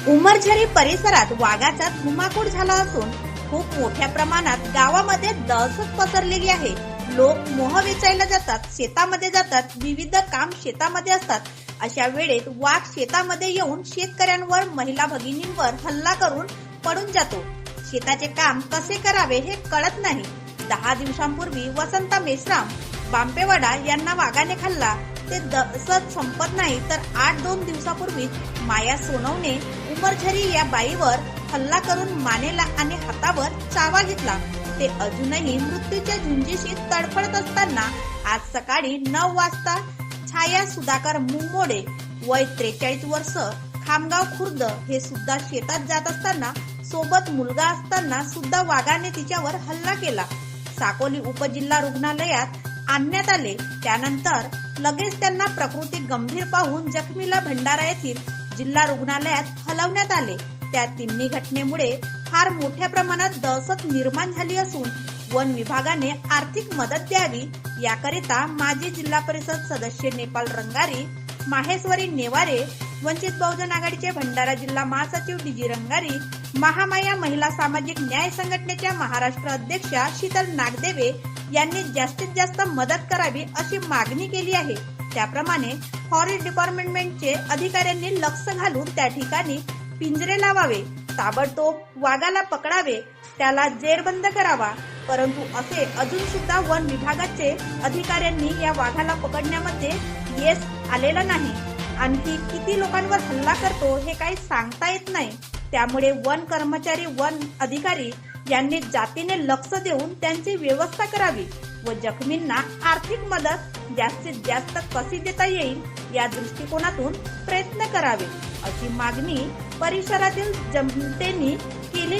उमरझरी परिसरात वाघाचा धुमाकूळ झाला असून खूप मोठ्या प्रमाणात गावामध्ये दहशत पसरलेली आहे. लोक मोह वेचायला जातात, शेतामध्ये जातात, विविध काम शेतामध्ये असतात. अशा वेळेत वाघ शेतामध्ये येऊन शेतकऱ्यांवर, महिला भगिनींवर हल्ला करून पडून जातो. शेताचे काम कसे करावे हे कळत नाही. 10 दिवसांपूर्वी वसंत मेश्राम बांपेवाडा यांना वाघाने खाल्ला. ते दहशत संपत नाही तर 8-2 दिवसापूर्वी माया सोनवणे उमरझरी या बाईवर हल्ला करून मानेला आणि हातावर चावा घेतला. ते अजूनही मृत्यूच्या झुंजीशी तडफडत असताना आज सकाळी 9 वाजता छाया सुधाकर मुंगमोडे वय 43 वर्ष, खामगाव खुर्द हे सुद्धा शेतात जात असताना सोबत मुलगा असताना सुद्धा वाघाने तिच्यावर हल्ला केला. साकोली उपजिल्हा रुग्णालयात आणण्यात आले. त्यानंतर लगेच त्यांना प्रकृती गंभीर पाहून जखमीला भंडारा येथील जिल्हा रुग्णालयात हलवण्यात आले. त्या तिन्ही घटनेमुळे फार मोठ्या प्रमाणात दहशत निर्माण झाली असून वन विभागाने आर्थिक मदत द्यावी याकरिता माजी जिल्हा परिषद सदस्य नेपाल रंगारी, माहेश्वरी नेवारे, वंचित बहुजन आघाडीचे भंडारा जिल्हा महासचिव डीजी रंगारी, महामाया महिला सामाजिक न्याय संघटनेच्या महाराष्ट्र अध्यक्षा शीतल नागदेवे यांनी जास्तीत जास्त मदत करावी अशी मागणी केली आहे. त्याप्रमाणे फॉरेस्ट डिपार्टमेंटचे अधिकाऱ्यांनी लक्ष घालून त्या ठिकाणी पिंजरे लावावे, ताबडतोब वाघाला पकडावे, त्याला जेरबंद करावा. परंतु असे अजून सुद्धा वन विभागाचे अधिकाऱ्यांनी या वाघाला पकडण्यामध्ये यश आलेलं नाही. आणखी किती लोकांवर हल्ला करतो हे काही सांगता येत नाही. त्यामुळे वन कर्मचारी, वन अधिकारी यांनी जातीने लक्ष देऊन त्यांची व्यवस्था करावी व जखमींना आर्थिक मदत जास्तीत जास्त कशी देता येईल या दृष्टिकोनातून प्रयत्न करावे अशी मागणी परिसरातील जनतेने